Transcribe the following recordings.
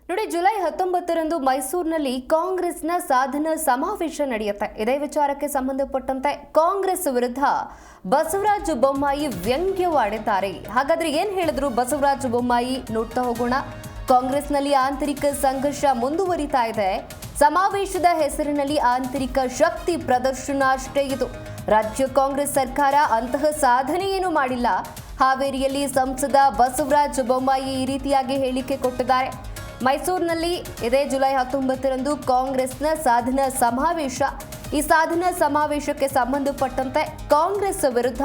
ನೋಡಿ, ಜುಲೈ 19ರಂದು ಮೈಸೂರಿನಲ್ಲಿ ಕಾಂಗ್ರೆಸ್ನ ಸಾಧನಾ ಸಮಾವೇಶ ನಡೆಯುತ್ತೆ. ಇದೇ ವಿಚಾರಕ್ಕೆ ಸಂಬಂಧಪಟ್ಟಂತೆ ಕಾಂಗ್ರೆಸ್ ವಿರುದ್ಧ ಬಸವರಾಜ ಬೊಮ್ಮಾಯಿ ವ್ಯಂಗ್ಯವಾಡಿದ್ದಾರೆ. ಹಾಗಾದ್ರೆ ಏನ್ ಹೇಳಿದ್ರು ಬಸವರಾಜ ಬೊಮ್ಮಾಯಿ ನೋಡ್ತಾ ಹೋಗೋಣ. ಕಾಂಗ್ರೆಸ್ನಲ್ಲಿ ಆಂತರಿಕ ಸಂಘರ್ಷ ಮುಂದುವರಿತಾ ಇದೆ. ಸಮಾವೇಶದ ಹೆಸರಿನಲ್ಲಿ ಆಂತರಿಕ ಶಕ್ತಿ ಪ್ರದರ್ಶನ ಅಷ್ಟೇ ಇದು. ರಾಜ್ಯ ಕಾಂಗ್ರೆಸ್ ಸರ್ಕಾರ ಅಂತಹ ಸಾಧನೆಯೇನೂ ಮಾಡಿಲ್ಲ. ಹಾವೇರಿಯಲ್ಲಿ ಸಂಸದ ಬಸವರಾಜ ಬೊಮ್ಮಾಯಿ ಈ ರೀತಿಯಾಗಿ ಹೇಳಿಕೆ ಕೊಟ್ಟಿದ್ದಾರೆ. ಮೈಸೂರಿನಲ್ಲಿ ಇದೇ ಜುಲೈ 19ರಂದು ಕಾಂಗ್ರೆಸ್ನ ಸಾಧನಾ ಸಮಾವೇಶ. ಈ ಸಾಧನಾ ಸಮಾವೇಶಕ್ಕೆ ಸಂಬಂಧಪಟ್ಟಂತೆ ಕಾಂಗ್ರೆಸ್ ವಿರುದ್ಧ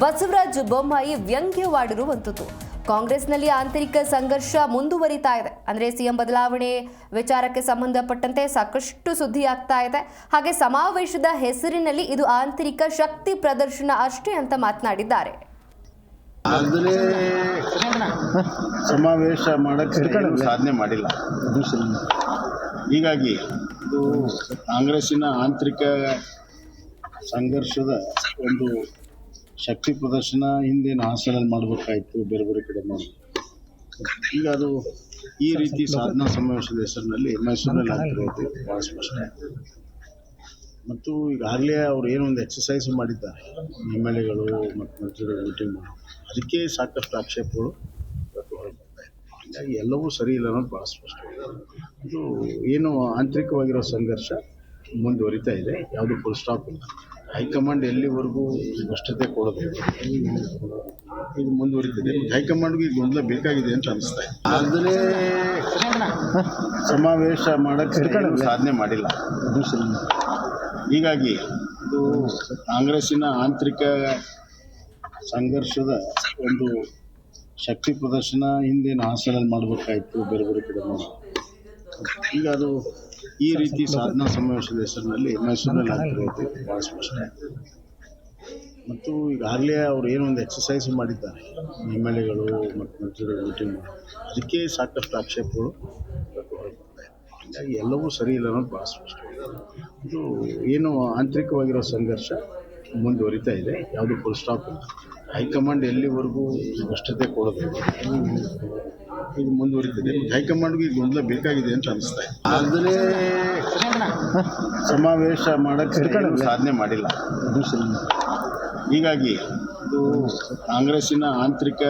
ಬಸವರಾಜ ಬೊಮ್ಮಾಯಿ ವ್ಯಂಗ್ಯವಾಡಿರುವಂಥದ್ದು. ಕಾಂಗ್ರೆಸ್ನಲ್ಲಿ ಆಂತರಿಕ ಸಂಘರ್ಷ ಮುಂದುವರಿತಾ ಇದೆ. ಅಂದರೆ ಸಿಎಂ ಬದಲಾವಣೆ ವಿಚಾರಕ್ಕೆ ಸಂಬಂಧಪಟ್ಟಂತೆ ಸಾಕಷ್ಟು ಸುದ್ದಿ ಆಗ್ತಾ ಇದೆ. ಹಾಗೆ ಸಮಾವೇಶದ ಹೆಸರಿನಲ್ಲಿ ಇದು ಆಂತರಿಕ ಶಕ್ತಿ ಪ್ರದರ್ಶನ ಅಷ್ಟೇ ಅಂತ ಮಾತನಾಡಿದ್ದಾರೆ. ಆದರೆ ಸಮಾವೇಶ ಮಾಡೋಕ್ಕೆ ಸಾಧನೆ ಮಾಡಿಲ್ಲ. ಹೀಗಾಗಿ ಇದು ಕಾಂಗ್ರೆಸ್ಸಿನ ಆಂತರಿಕ ಸಂಘರ್ಷದ ಒಂದು ಶಕ್ತಿ ಪ್ರದರ್ಶನ ಹಿಂದೇನು ಹಾಸನಲ್ಲಿ ಮಾಡಬೇಕಾಯಿತು, ಬೇರೆ ಬೇರೆ ಕಡೆ ಮಾಡಿ. ಈಗ ಅದು ಈ ರೀತಿ ಸಾಧನಾ ಸಮಾವೇಶದ ಹೆಸರಿನಲ್ಲಿ ಮೈಸೂರಿನಲ್ಲಿ ಆಗ್ತಿರೋದು ಭಾಳ ಸ್ಪಷ್ಟ. ಮತ್ತು ಈಗಾಗಲೇ ಅವರು ಏನೊಂದು ಎಕ್ಸಸೈಸ್ ಮಾಡಿದ್ದಾರೆ, MLAಗಳು ಮತ್ತು ಮಂತ್ರಿಗಳು ಮೀಟಿಂಗ್ ಮಾಡಿ, ಅದಕ್ಕೆ ಸಾಕಷ್ಟು ಆಕ್ಷೇಪಗಳು ಹೊರಗೆ ಬರ್ತಾ ಇದೆ. ಹೀಗಾಗಿ ಎಲ್ಲವೂ ಸರಿ ಇಲ್ಲ ಅನ್ನೋದು ಭಾಳ ಸ್ಪಷ್ಟ. ಇದು ಏನು ಆಂತರಿಕವಾಗಿರೋ ಸಂಘರ್ಷ ಮುಂದುವರಿತಾ ಇದೆ, ಯಾವುದು ಫುಲ್ ಸ್ಟಾಪ್ ಇಲ್ಲ. ಹೈಕಮಾಂಡ್ ಎಲ್ಲಿವರೆಗೂ ಸ್ಪಷ್ಟತೆ ಕೊಡೋದು ಇದು ಮುಂದುವರಿತಿದೆ. ಹೈಕಮಾಂಡ್ಗೂ ಈಗ ಗೊಂದಲ ಬೇಕಾಗಿದೆ ಅಂತ ಅನಿಸ್ತಾ ಇದೆ. ಆದರೆ ಸಮಾವೇಶ ಮಾಡೋಕ್ಕೆ ಸಾಧನೆ ಮಾಡಿಲ್ಲ. ಹೀಗಾಗಿ ಇದು ಕಾಂಗ್ರೆಸ್ಸಿನ ಆಂತರಿಕ ಸಂಘರ್ಷದ ಒಂದು ಶಕ್ತಿ ಪ್ರದರ್ಶನ ಹಿಂದೇನು ಹಾಸನಲ್ಲಿ ಮಾಡಬೇಕಾಯಿತು, ಬೇರೆ ಬೇರೆ ಕಡೆ ಮಾಡಿ. ಈಗ ಅದು ಈ ರೀತಿ ಸಾಧನಾ ಸಮಾವೇಶದ ಹೆಸರಿನಲ್ಲಿ ಮೈಸೂರಿನಲ್ಲಿ ಆಗ್ತಿರೋದು ಭಾಳ ಸ್ಪಷ್ಟ. ಮತ್ತು ಈಗಾಗಲೇ ಅವರು ಏನೊಂದು ಎಕ್ಸಸೈಸ್ ಮಾಡಿದ್ದಾರೆ, MLAಗಳು ಮತ್ತು ಮಂತ್ರಿಗಳು ಮೀಟಿಂಗ್ ಮಾಡಿ, ಅದಕ್ಕೆ ಸಾಕಷ್ಟು ಆಕ್ಷೇಪಗಳು ಹೊರಗೆ ಬರ್ತಾ ಇದೆ. ಹೀಗಾಗಿ ಎಲ್ಲವೂ ಸರಿ ಇಲ್ಲ ಅನ್ನೋದು ಭಾಳ ಸ್ಪಷ್ಟ. ಇದು ಏನು ಆಂತರಿಕವಾಗಿರೋ ಸಂಘರ್ಷ ಮುಂದುವರಿತಾ ಇದೆ, ಯಾವುದು ಫುಲ್ ಸ್ಟಾಪ್ ಇಲ್ಲ. ಹೈಕಮಾಂಡ್ ಎಲ್ಲಿವರೆಗೂ ಸ್ಪಷ್ಟತೆ ಕೊಡೋದು ಇದು ಮುಂದುವರಿತಿದೆ. ಹೈಕಮಾಂಡ್ಗೂ ಈಗ ಗೊಂದಲ ಬೇಕಾಗಿದೆ ಅಂತ ಅನಿಸ್ತಾ ಇದೆ. ಆದರೆ ಸಮಾವೇಶ ಮಾಡೋಕ್ಕೆ ಸಾಧನೆ ಮಾಡಿಲ್ಲ. ಹೀಗಾಗಿ ಇದು ಕಾಂಗ್ರೆಸ್ಸಿನ ಆಂತರಿಕ